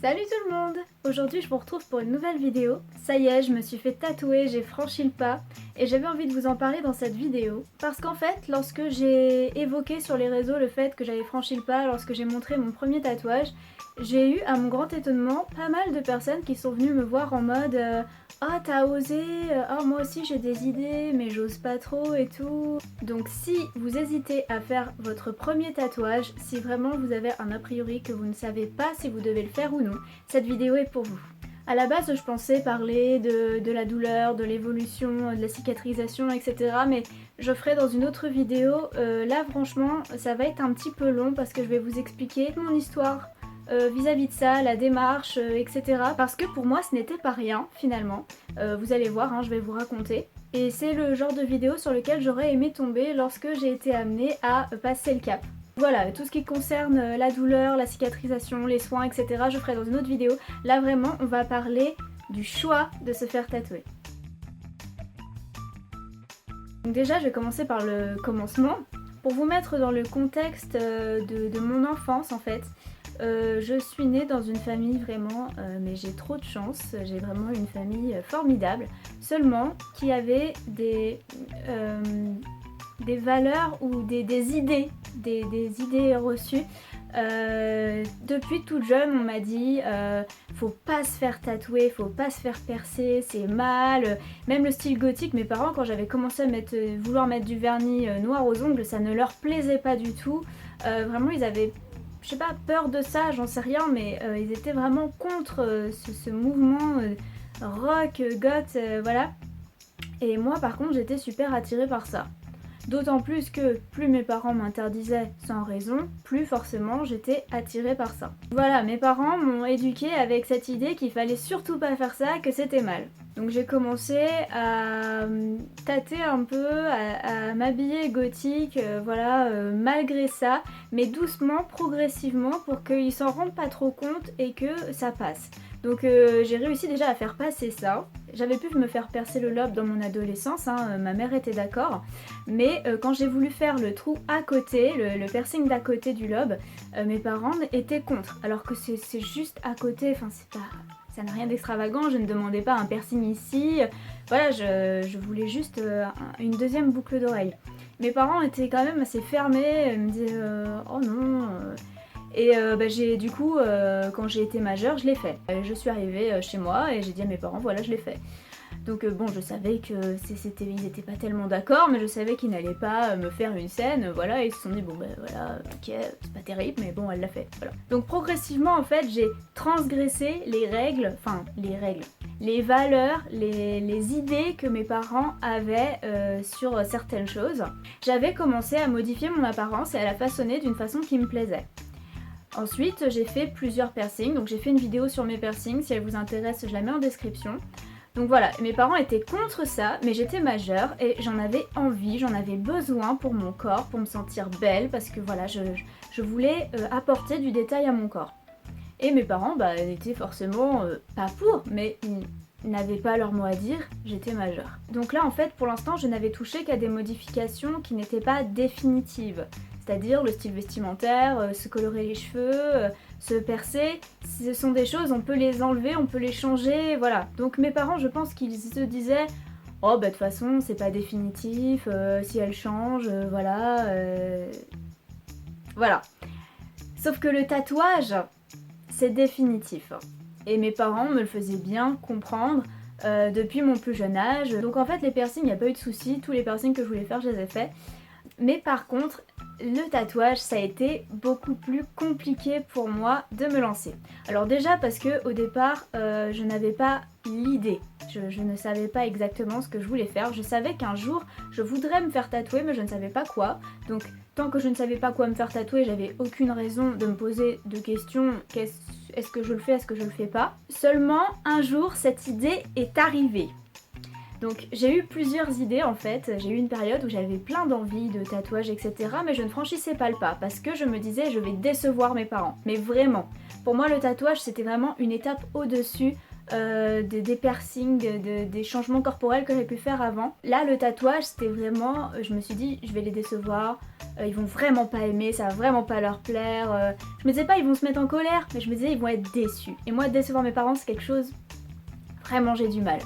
Salut tout le monde! Aujourd'hui je vous retrouve pour une nouvelle vidéo. Ça y est, je me suis fait tatouer, j'ai franchi le pas et j'avais envie de vous en parler dans cette vidéo. Parce qu'en fait, lorsque j'ai évoqué sur les réseaux le fait que j'avais franchi le pas, lorsque j'ai montré mon premier tatouage, j'ai eu à mon grand étonnement pas mal de personnes qui sont venues me voir en mode ah t'as osé, ah moi aussi j'ai des idées mais j'ose pas trop et tout. Donc si vous hésitez à faire votre premier tatouage, si vraiment vous avez un a priori que vous ne savez pas si vous devez le faire ou non, cette vidéo est pour vous. À la base je pensais parler de la douleur, de l'évolution, de la cicatrisation, etc. Mais je ferai dans une autre vidéo. Là franchement ça va être un petit peu long parce que je vais vous expliquer mon histoire vis-à-vis de ça, la démarche, etc. Parce que pour moi ce n'était pas rien finalement. Vous allez voir, hein, je vais vous raconter. Et c'est le genre de vidéo sur lequel j'aurais aimé tomber lorsque j'ai été amenée à passer le cap. Voilà, tout ce qui concerne la douleur, la cicatrisation, les soins, etc. je ferai dans une autre vidéo. Là vraiment on va parler du choix de se faire tatouer. Donc déjà je vais commencer par le commencement. Pour vous mettre dans le contexte de mon enfance en fait, je suis née dans une famille vraiment, mais j'ai trop de chance, j'ai vraiment une famille formidable, seulement qui avait des valeurs ou des idées, des idées reçues. Depuis toute jeune on m'a dit faut pas se faire tatouer, faut pas se faire percer, c'est mal. Même le style gothique, mes parents quand j'avais commencé à vouloir mettre du vernis noir aux ongles, ça ne leur plaisait pas du tout. Vraiment ils avaient, je sais pas, peur de ça, j'en sais rien, mais ils étaient vraiment contre ce mouvement rock, goth, voilà. Et moi par contre j'étais super attirée par ça. D'autant plus que plus mes parents m'interdisaient sans raison, plus forcément j'étais attirée par ça. Voilà, mes parents m'ont éduquée avec cette idée qu'il fallait surtout pas faire ça, que c'était mal. Donc j'ai commencé à tâter un peu, à m'habiller gothique, voilà, malgré ça, mais doucement, progressivement, pour qu'ils s'en rendent pas trop compte et que ça passe. Donc j'ai réussi déjà à faire passer ça. J'avais pu me faire percer le lobe dans mon adolescence, hein, ma mère était d'accord. Mais quand j'ai voulu faire le trou à côté, le piercing d'à côté du lobe, mes parents étaient contre. Alors que c'est juste à côté, enfin c'est pas... ça n'a rien d'extravagant, je ne demandais pas un piercing ici. Voilà, je voulais juste une deuxième boucle d'oreille. Mes parents étaient quand même assez fermés, ils me disaient oh non... Et j'ai du coup, quand j'ai été majeure, je l'ai fait. Je suis arrivée chez moi et j'ai dit à mes parents, voilà, je l'ai fait. Donc bon, je savais que ils étaient pas tellement d'accord, mais je savais qu'ils n'allaient pas me faire une scène, voilà, ils se sont dit, bon ben voilà, ok, c'est pas terrible, mais bon, elle l'a fait, voilà. Donc progressivement, en fait, j'ai transgressé les règles, les valeurs, les idées que mes parents avaient sur certaines choses. J'avais commencé à modifier mon apparence et à la façonner d'une façon qui me plaisait. Ensuite, j'ai fait plusieurs piercings, donc j'ai fait une vidéo sur mes piercings, si elle vous intéresse, je la mets en description. Donc voilà, mes parents étaient contre ça, mais j'étais majeure et j'en avais envie, j'en avais besoin pour mon corps, pour me sentir belle, parce que voilà, je voulais apporter du détail à mon corps. Et mes parents, étaient forcément pas pour, mais ils n'avaient pas leur mot à dire, j'étais majeure. Donc là, en fait, pour l'instant, je n'avais touché qu'à des modifications qui n'étaient pas définitives. C'est-à-dire le style vestimentaire, se colorer les cheveux, se percer, ce sont des choses, on peut les enlever, on peut les changer, voilà. Donc mes parents, je pense qu'ils se disaient oh de toute façon c'est pas définitif, si elle change, voilà. Voilà. Sauf que le tatouage, c'est définitif. Et mes parents me le faisaient bien comprendre depuis mon plus jeune âge. Donc en fait les piercings, il n'y a pas eu de soucis, tous les piercings que je voulais faire, je les ai faits. Mais par contre, le tatouage, ça a été beaucoup plus compliqué pour moi de me lancer. Alors déjà parce que au départ, je n'avais pas l'idée. Je ne savais pas exactement ce que je voulais faire. Je savais qu'un jour, je voudrais me faire tatouer, mais je ne savais pas quoi. Donc tant que je ne savais pas quoi me faire tatouer, j'avais aucune raison de me poser de questions. Est-ce que je le fais, est-ce que je le fais pas? Seulement, un jour, cette idée est arrivée. Donc j'ai eu plusieurs idées en fait, j'ai eu une période où j'avais plein d'envies de tatouages etc. mais je ne franchissais pas le pas parce que je me disais je vais décevoir mes parents. Mais vraiment, pour moi le tatouage c'était vraiment une étape au-dessus des piercings, des changements corporels que j'ai pu faire avant. Là le tatouage c'était vraiment, je me suis dit je vais les décevoir, ils vont vraiment pas aimer, ça va vraiment pas leur plaire. Je me disais pas ils vont se mettre en colère, mais je me disais ils vont être déçus. Et moi décevoir mes parents c'est quelque chose, vraiment j'ai du mal.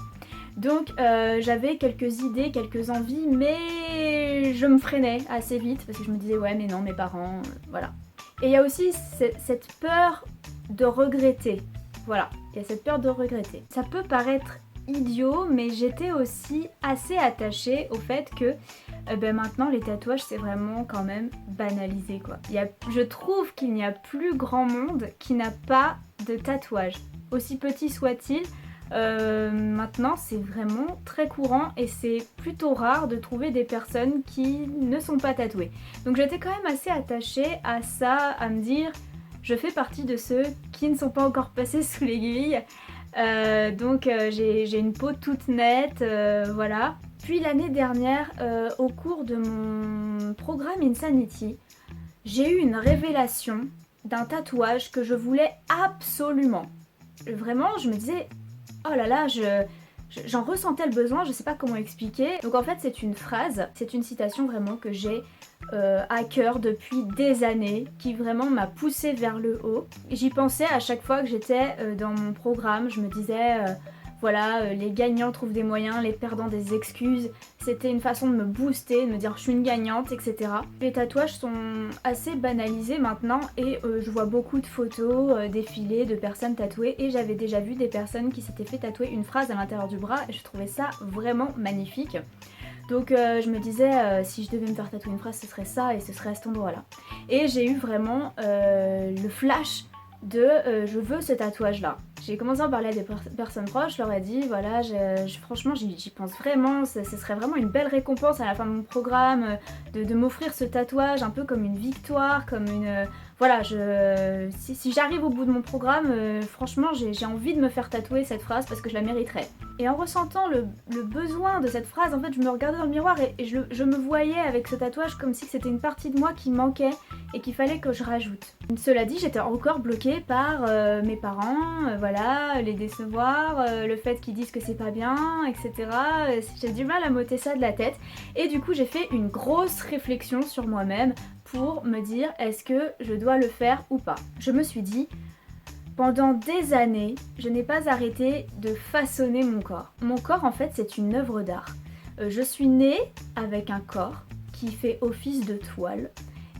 Donc j'avais quelques idées, quelques envies, mais je me freinais assez vite parce que je me disais ouais mais non mes parents, voilà. Et il y a aussi cette peur de regretter, voilà, il y a cette peur de regretter. Ça peut paraître idiot, mais j'étais aussi assez attachée au fait que maintenant les tatouages c'est vraiment quand même banalisé quoi. Je trouve qu'il n'y a plus grand monde qui n'a pas de tatouage, aussi petit soit-il. Maintenant c'est vraiment très courant et c'est plutôt rare de trouver des personnes qui ne sont pas tatouées. Donc j'étais quand même assez attachée à ça, à me dire je fais partie de ceux qui ne sont pas encore passés sous l'aiguille. Donc j'ai une peau toute nette, voilà. Puis l'année dernière, au cours de mon programme Insanity, j'ai eu une révélation d'un tatouage que je voulais absolument. Vraiment, je me disais oh là là, j'en ressentais le besoin, je sais pas comment expliquer. Donc en fait c'est une phrase, c'est une citation vraiment que j'ai à cœur depuis des années, qui vraiment m'a poussée vers le haut. J'y pensais à chaque fois que j'étais dans mon programme, je me disais voilà, les gagnants trouvent des moyens, les perdants des excuses. C'était une façon de me booster, de me dire je suis une gagnante, etc. Les tatouages sont assez banalisés maintenant et je vois beaucoup de photos défilées de personnes tatouées et j'avais déjà vu des personnes qui s'étaient fait tatouer une phrase à l'intérieur du bras et je trouvais ça vraiment magnifique. Donc je me disais si je devais me faire tatouer une phrase ce serait ça et ce serait à cet endroit là. Et j'ai eu vraiment le flash de je veux ce tatouage là. J'ai commencé à en parler à des personnes proches, je leur ai dit voilà franchement j'y pense vraiment, ce serait vraiment une belle récompense à la fin de mon programme de m'offrir ce tatouage un peu comme une victoire, comme une... voilà, si j'arrive au bout de mon programme, franchement j'ai envie de me faire tatouer cette phrase parce que je la mériterais. Et en ressentant le besoin de cette phrase, en fait je me regardais dans le miroir et je me voyais avec ce tatouage comme si c'était une partie de moi qui manquait et qu'il fallait que je rajoute. Cela dit, j'étais encore bloquée par mes parents, voilà, les décevoir, le fait qu'ils disent que c'est pas bien, etc. J'ai du mal à m'ôter ça de la tête. Et du coup, j'ai fait une grosse réflexion sur moi-même pour me dire est-ce que je dois le faire ou pas. Je me suis dit, pendant des années, je n'ai pas arrêté de façonner mon corps. Mon corps, en fait, c'est une œuvre d'art. Je suis née avec un corps qui fait office de toile.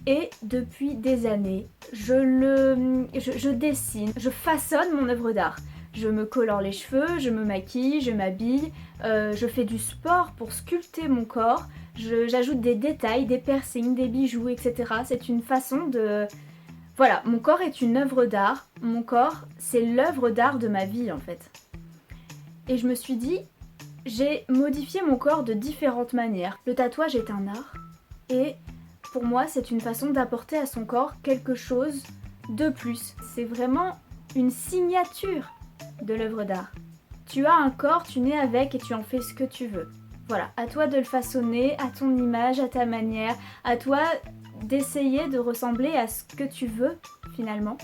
Et depuis des années, je dessine, je façonne mon œuvre d'art. Je me colore les cheveux, je me maquille, je m'habille, je fais du sport pour sculpter mon corps, j'ajoute des détails, des piercings, des bijoux, etc. C'est une façon de... Voilà, mon corps est une œuvre d'art, mon corps c'est l'œuvre d'art de ma vie en fait. Et je me suis dit, j'ai modifié mon corps de différentes manières. Le tatouage est un art et... pour moi, c'est une façon d'apporter à son corps quelque chose de plus. C'est vraiment une signature de l'œuvre d'art. Tu as un corps, tu nais avec et tu en fais ce que tu veux. Voilà, à toi de le façonner, à ton image, à ta manière, à toi d'essayer de ressembler à ce que tu veux finalement.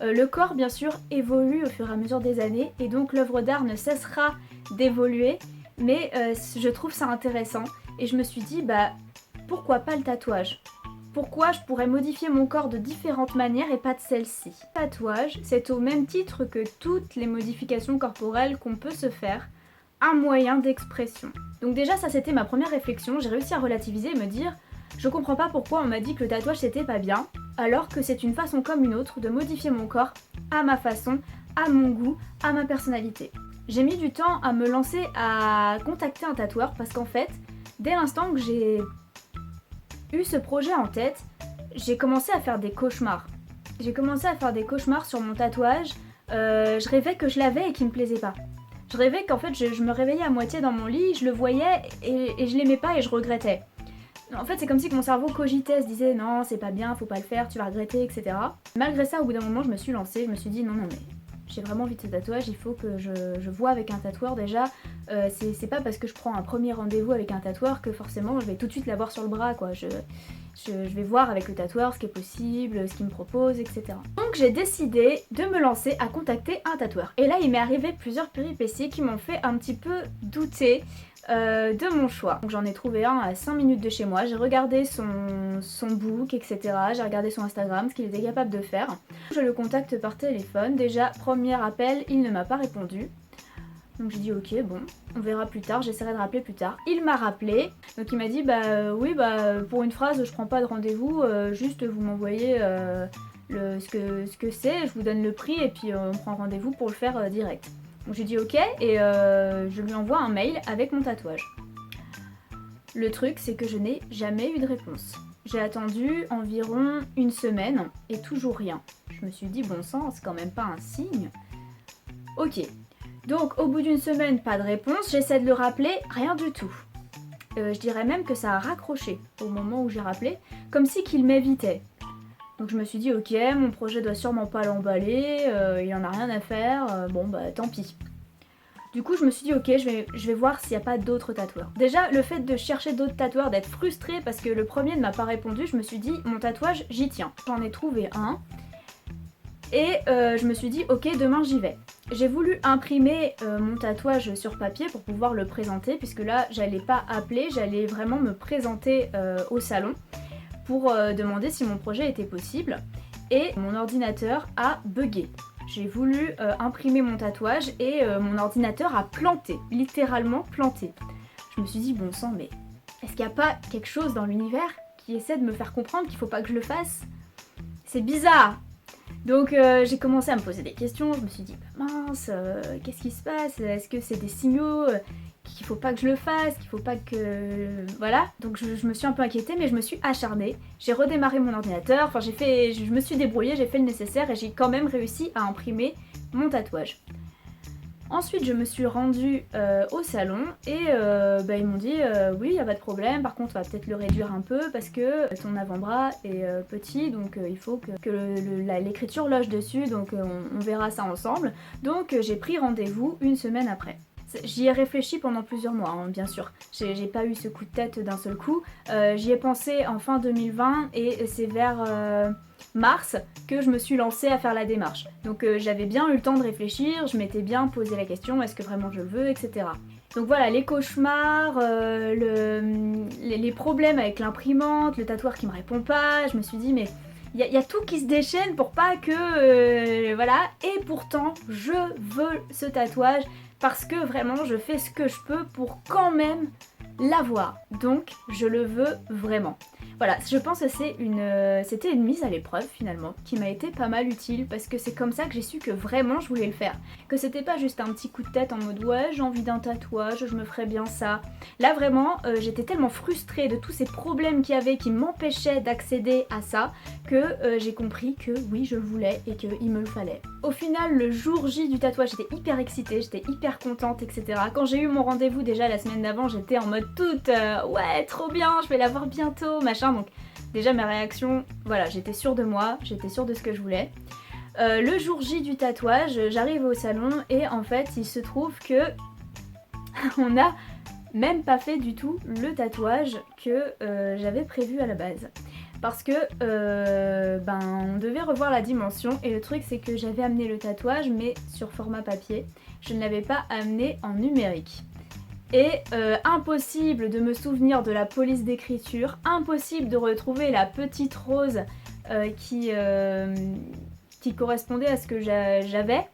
Le corps, bien sûr, évolue au fur et à mesure des années et donc l'œuvre d'art ne cessera d'évoluer, mais je trouve ça intéressant et je me suis dit, pourquoi pas le tatouage? Pourquoi je pourrais modifier mon corps de différentes manières et pas de celle-ci? Le tatouage, c'est au même titre que toutes les modifications corporelles qu'on peut se faire, un moyen d'expression. Donc déjà ça c'était ma première réflexion, j'ai réussi à relativiser et me dire je comprends pas pourquoi on m'a dit que le tatouage c'était pas bien, alors que c'est une façon comme une autre de modifier mon corps à ma façon, à mon goût, à ma personnalité. J'ai mis du temps à me lancer à contacter un tatoueur parce qu'en fait, dès l'instant que j'ai eu ce projet en tête, j'ai commencé à faire des cauchemars. J'ai commencé à faire des cauchemars sur mon tatouage. Je rêvais que je l'avais et qu'il me plaisait pas. Je rêvais qu'en fait je me réveillais à moitié dans mon lit, je le voyais et je l'aimais pas et je regrettais. En fait c'est comme si mon cerveau cogitait, se disait non c'est pas bien, faut pas le faire, tu vas regretter, etc. Malgré ça au bout d'un moment je me suis lancée, je me suis dit non mais j'ai vraiment envie de ce tatouage, il faut que je vois avec un tatoueur déjà. C'est pas parce que je prends un premier rendez-vous avec un tatoueur que forcément je vais tout de suite l'avoir sur le bras quoi. Je vais voir avec le tatoueur ce qui est possible, ce qu'il me propose, etc. Donc j'ai décidé de me lancer à contacter un tatoueur. Et là il m'est arrivé plusieurs péripéties qui m'ont fait un petit peu douter de mon choix. Donc j'en ai trouvé un à 5 minutes de chez moi, j'ai regardé son book, etc. J'ai regardé son Instagram, ce qu'il était capable de faire. Je le contacte par téléphone. Déjà, premier appel, il ne m'a pas répondu. Donc j'ai dit ok, bon, on verra plus tard, j'essaierai de rappeler plus tard. Il m'a rappelé, donc il m'a dit oui, pour une phrase, je prends pas de rendez-vous, juste vous m'envoyez ce que c'est, je vous donne le prix et puis on prend rendez-vous pour le faire direct. Donc j'ai dit ok et je lui envoie un mail avec mon tatouage. Le truc c'est que je n'ai jamais eu de réponse. J'ai attendu environ une semaine et toujours rien. Je me suis dit bon sang, c'est quand même pas un signe. Ok. Donc au bout d'une semaine, pas de réponse, j'essaie de le rappeler, rien du tout. Je dirais même que ça a raccroché au moment où j'ai rappelé, comme si qu'il m'évitait. Donc je me suis dit ok, mon projet doit sûrement pas l'emballer, il en a rien à faire, bon bah tant pis. Du coup je me suis dit ok, je vais voir s'il n'y a pas d'autres tatoueurs. Déjà le fait de chercher d'autres tatoueurs, d'être frustrée parce que le premier ne m'a pas répondu, je me suis dit mon tatouage j'y tiens. J'en ai trouvé un et je me suis dit ok, demain j'y vais. J'ai voulu imprimer mon tatouage sur papier pour pouvoir le présenter puisque là j'allais pas appeler, j'allais vraiment me présenter au salon pour demander si mon projet était possible et mon ordinateur a bugué. J'ai voulu imprimer mon tatouage et mon ordinateur a planté, littéralement planté. Je me suis dit bon sang mais est-ce qu'il n'y a pas quelque chose dans l'univers qui essaie de me faire comprendre qu'il faut pas que je le fasse? C'est bizarre. Donc j'ai commencé à me poser des questions, je me suis dit bah mince, qu'est-ce qui se passe? Est-ce que c'est des signaux qu'il faut pas que je le fasse, qu'il faut pas que... Voilà, donc je me suis un peu inquiétée mais je me suis acharnée. J'ai redémarré mon ordinateur, enfin je me suis débrouillée, j'ai fait le nécessaire et j'ai quand même réussi à imprimer mon tatouage. Ensuite je me suis rendue au salon et ils m'ont dit oui il n'y a pas de problème, par contre on va peut-être le réduire un peu parce que ton avant-bras est petit donc il faut que l'écriture loge dessus, donc on verra ça ensemble. Donc j'ai pris rendez-vous une semaine après. J'y ai réfléchi pendant plusieurs mois, hein, bien sûr. J'ai pas eu ce coup de tête d'un seul coup. J'y ai pensé en fin 2020 et c'est vers mars que je me suis lancée à faire la démarche. Donc j'avais bien eu le temps de réfléchir, je m'étais bien posé la question, est-ce que vraiment je le veux, etc. Donc voilà, les cauchemars, les problèmes avec l'imprimante, le tatoueur qui me répond pas, je me suis dit mais... Il y a tout qui se déchaîne pour pas que... voilà, et pourtant je veux ce tatouage parce que vraiment je fais ce que je peux pour quand même l'avoir. Donc je le veux vraiment. Voilà, je pense que c'était une mise à l'épreuve finalement qui m'a été pas mal utile parce que c'est comme ça que j'ai su que vraiment je voulais le faire. Que c'était pas juste un petit coup de tête en mode ouais j'ai envie d'un tatouage, je me ferais bien ça. Là vraiment j'étais tellement frustrée de tous ces problèmes qu'il y avait qui m'empêchaient d'accéder à ça que j'ai compris que oui je le voulais et qu'il me le fallait. Au final le jour J du tatouage j'étais hyper excitée, j'étais hyper contente etc. Quand j'ai eu mon rendez-vous déjà la semaine d'avant j'étais en mode toute ouais trop bien je vais l'avoir bientôt machin. Donc déjà ma réaction, voilà, j'étais sûre de moi, j'étais sûre de ce que je voulais. Le jour J du tatouage, j'arrive au salon et en fait il se trouve que on n'a même pas fait du tout le tatouage que j'avais prévu à la base. Parce que on devait revoir la dimension et le truc c'est que j'avais amené le tatouage mais sur format papier, je ne l'avais pas amené en numérique. Et impossible de me souvenir de la police d'écriture, impossible de retrouver la petite rose qui correspondait à ce que j'avais.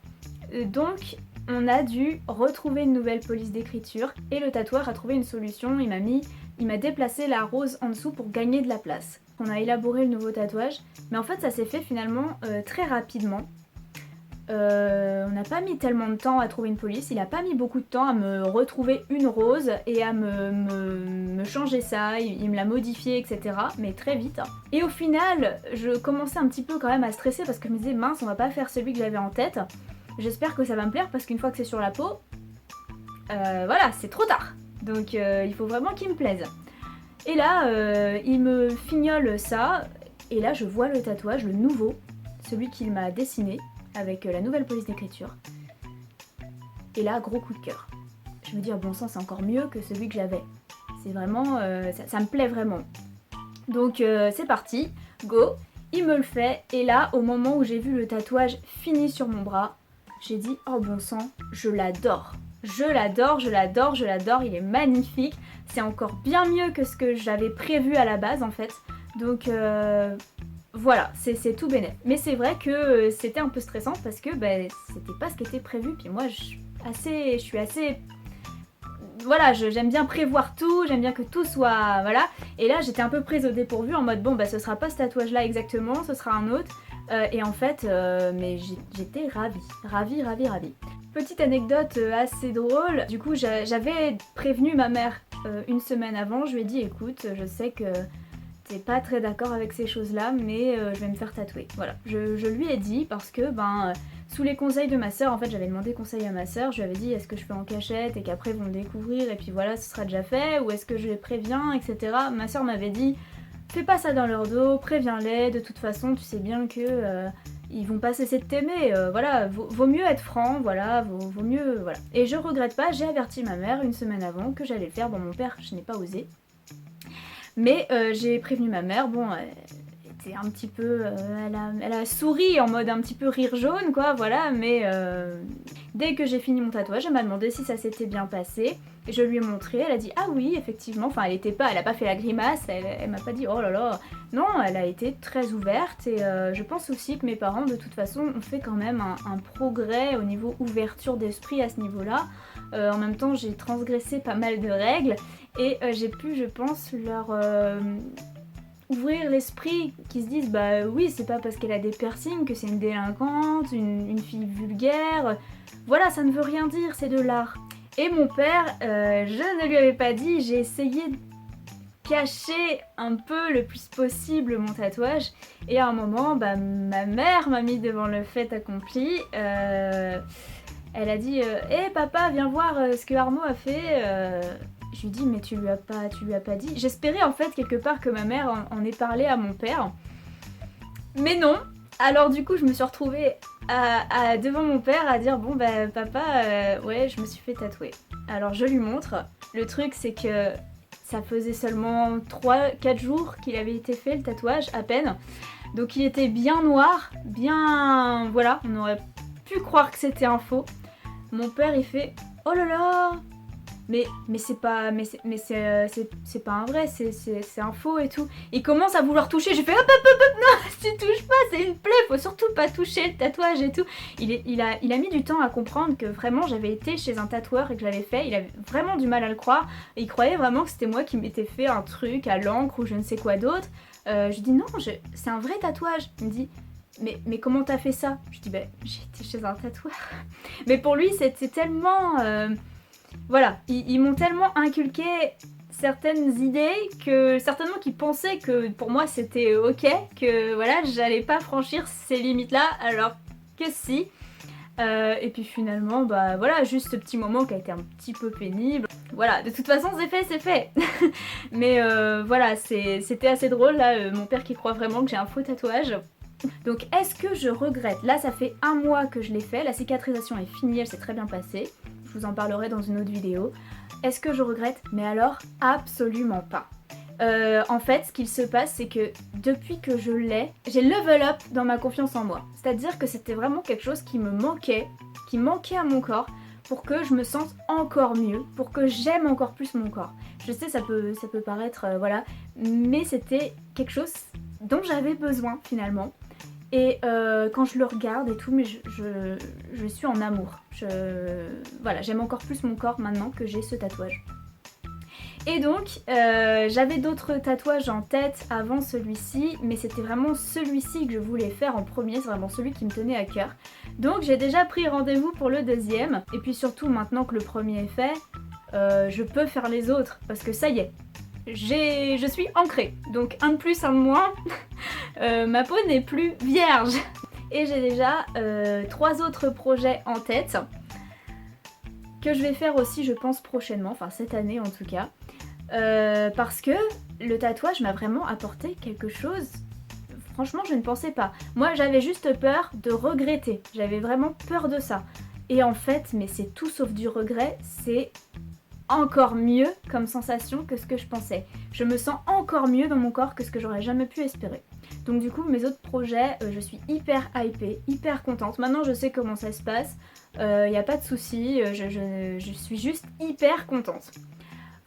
Donc on a dû retrouver une nouvelle police d'écriture et le tatoueur a trouvé une solution, il m'a déplacé la rose en dessous pour gagner de la place. On a élaboré le nouveau tatouage, mais en fait ça s'est fait finalement très rapidement. On n'a pas mis tellement de temps à trouver une police, il n'a pas mis beaucoup de temps à me retrouver une rose et à me changer ça, il me l'a modifié etc. Mais très vite. Et au final, je commençais un petit peu quand même à stresser parce que je me disais mince on va pas faire celui que j'avais en tête. J'espère que ça va me plaire parce qu'une fois que c'est sur la peau, voilà c'est trop tard. Donc il faut vraiment qu'il me plaise. Et là il me fignole ça et là je vois le tatouage, le nouveau, celui qu'il m'a dessiné avec la nouvelle police d'écriture. Et là, gros coup de cœur. Je me dis, bon sang, c'est encore mieux que celui que j'avais. C'est vraiment... ça me plaît vraiment. Donc c'est parti, go, il me le fait et là au moment où j'ai vu le tatouage fini sur mon bras, j'ai dit oh bon sang, je l'adore. Je l'adore, je l'adore, je l'adore, il est magnifique, c'est encore bien mieux que ce que j'avais prévu à la base en fait. Donc voilà, c'est tout bénef. Mais c'est vrai que c'était un peu stressant parce que c'était pas ce qui était prévu, puis moi je suis assez voilà, j'aime bien prévoir tout, j'aime bien que tout soit... Voilà. Et là, j'étais un peu prise au dépourvu en mode, bon, ce sera pas ce tatouage-là exactement, ce sera un autre. Et en fait, mais j'étais ravie. Petite anecdote assez drôle, du coup, j'avais prévenu ma mère une semaine avant, je lui ai dit, écoute, je sais que t'es pas très d'accord avec ces choses-là, mais je vais me faire tatouer. Voilà, je lui ai dit parce que, sous les conseils de ma soeur, en fait j'avais demandé conseil à ma soeur, je lui avais dit est-ce que je fais en cachette et qu'après ils vont le découvrir et puis voilà ce sera déjà fait, ou est-ce que je les préviens, etc. Ma soeur m'avait dit fais pas ça dans leur dos, préviens-les, de toute façon tu sais bien que ils vont pas cesser de t'aimer, voilà, vaut mieux être franc, voilà, vaut mieux, voilà. Et je regrette pas, j'ai averti ma mère une semaine avant que j'allais le faire, bon mon père je n'ai pas osé. Mais j'ai prévenu ma mère, bon, était un petit peu... elle a souri en mode un petit peu rire jaune, quoi, voilà, mais dès que j'ai fini mon tatouage, elle m'a demandé si ça s'était bien passé, et je lui ai montré, elle a dit ah oui, effectivement, enfin elle a pas fait la grimace, elle m'a pas dit oh là là, non, elle a été très ouverte, et je pense aussi que mes parents, de toute façon, ont fait quand même un progrès au niveau ouverture d'esprit à ce niveau-là. En même temps, j'ai transgressé pas mal de règles, et j'ai pu, je pense, leur ouvrir l'esprit, qui se disent bah oui, c'est pas parce qu'elle a des piercings que c'est une délinquante, une fille vulgaire, voilà, ça ne veut rien dire, c'est de l'art. Et mon père, je ne lui avais pas dit, j'ai essayé de cacher un peu le plus possible mon tatouage, et à un moment, ma mère m'a mis devant le fait accompli. Elle a dit hé papa, viens voir ce que Armo a fait. Je lui dis mais tu lui as pas dit. J'espérais en fait quelque part que ma mère en ait parlé à mon père. Mais non. Alors du coup je me suis retrouvée devant mon père à dire bon papa, ouais je me suis fait tatouer. Alors je lui montre. Le truc c'est que ça faisait seulement 3-4 jours qu'il avait été fait le tatouage, à peine. Donc il était bien noir, bien... Voilà, on aurait pu croire que c'était un faux. Mon père il fait oh là là, mais c'est pas un vrai, c'est un faux et tout. Il commence à vouloir toucher, j'ai fait hop non, tu touches pas, c'est une plaie, faut surtout pas toucher le tatouage et tout. Il a mis du temps à comprendre que vraiment j'avais été chez un tatoueur et que je l'avais fait. Il avait vraiment du mal à le croire. Il croyait vraiment que c'était moi qui m'étais fait un truc à l'encre ou je ne sais quoi d'autre. Je lui dis non, c'est un vrai tatouage. Il me dit mais comment t'as fait ça? Je dis j'ai été chez un tatoueur. Mais pour lui c'était tellement... voilà, ils m'ont tellement inculqué certaines idées que certainement qu'ils pensaient que pour moi c'était ok, que voilà j'allais pas franchir ces limites là, alors que si. Et puis finalement voilà, juste ce petit moment qui a été un petit peu pénible. Voilà, de toute façon c'est fait. Mais voilà, c'était assez drôle là, mon père qui croit vraiment que j'ai un faux tatouage. Donc est-ce que je regrette? Là ça fait 1 mois que je l'ai fait, la cicatrisation est finie, elle s'est très bien passée. Je vous en parlerai dans une autre vidéo. Est-ce que je regrette? Mais alors absolument pas. En fait ce qu'il se passe c'est que depuis que je l'ai, j'ai level up dans ma confiance en moi. C'est-à-dire que c'était vraiment quelque chose qui me manquait, qui manquait à mon corps, pour que je me sente encore mieux, pour que j'aime encore plus mon corps. Je sais ça peut paraître voilà, mais c'était quelque chose dont j'avais besoin finalement. Et quand je le regarde et tout, mais je suis en amour. Voilà, j'aime encore plus mon corps maintenant que j'ai ce tatouage. Et donc, j'avais d'autres tatouages en tête avant celui-ci, mais c'était vraiment celui-ci que je voulais faire en premier, c'est vraiment celui qui me tenait à cœur. Donc j'ai déjà pris rendez-vous pour le deuxième, et puis surtout maintenant que le premier est fait, je peux faire les autres, parce que ça y est. Je suis ancrée, donc un de plus, un de moins, ma peau n'est plus vierge. Et j'ai déjà 3 autres projets en tête, que je vais faire aussi je pense prochainement, enfin cette année en tout cas, parce que le tatouage m'a vraiment apporté quelque chose, franchement je ne pensais pas. Moi j'avais juste peur de regretter, j'avais vraiment peur de ça. Et en fait, mais c'est tout sauf du regret, c'est encore mieux comme sensation que ce que je pensais. Je me sens encore mieux dans mon corps que ce que j'aurais jamais pu espérer. Donc du coup, mes autres projets, je suis hyper hypée, hyper contente. Maintenant, je sais comment ça se passe, y a pas de souci, je suis juste hyper contente.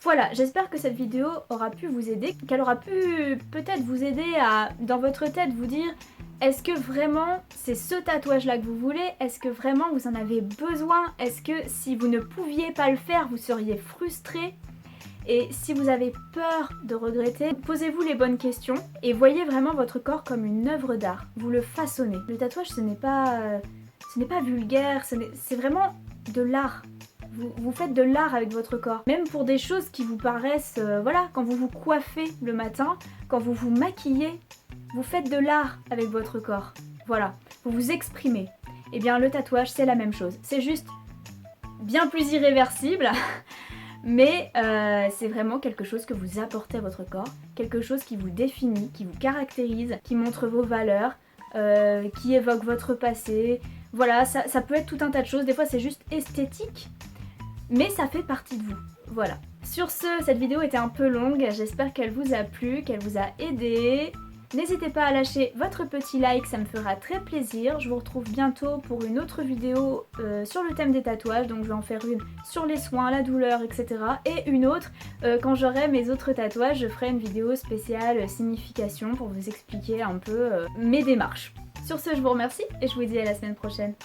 Voilà, j'espère que cette vidéo aura pu vous aider, qu'elle aura pu peut-être vous aider à, dans votre tête, vous dire est-ce que vraiment c'est ce tatouage là que vous voulez? Est-ce que vraiment vous en avez besoin? Est-ce que si vous ne pouviez pas le faire, vous seriez frustré? Et si vous avez peur de regretter, posez-vous les bonnes questions et voyez vraiment votre corps comme une œuvre d'art. Vous le façonnez. Le tatouage, ce n'est pas vulgaire, c'est vraiment de l'art. Vous faites de l'art avec votre corps. Même pour des choses qui vous paraissent... voilà, quand vous vous coiffez le matin, quand vous vous maquillez, vous faites de l'art avec votre corps. Voilà, vous vous exprimez. Et bien le tatouage, c'est la même chose. C'est juste bien plus irréversible, mais c'est vraiment quelque chose que vous apportez à votre corps, quelque chose qui vous définit, qui vous caractérise, qui montre vos valeurs, qui évoque votre passé. Voilà, ça peut être tout un tas de choses. Des fois, c'est juste esthétique, mais ça fait partie de vous. Voilà. Sur ce, cette vidéo était un peu longue, j'espère qu'elle vous a plu, qu'elle vous a aidé. N'hésitez pas à lâcher votre petit like, ça me fera très plaisir. Je vous retrouve bientôt pour une autre vidéo sur le thème des tatouages, donc je vais en faire une sur les soins, la douleur, etc. Et une autre, quand j'aurai mes autres tatouages, je ferai une vidéo spéciale signification pour vous expliquer un peu mes démarches. Sur ce, je vous remercie et je vous dis à la semaine prochaine.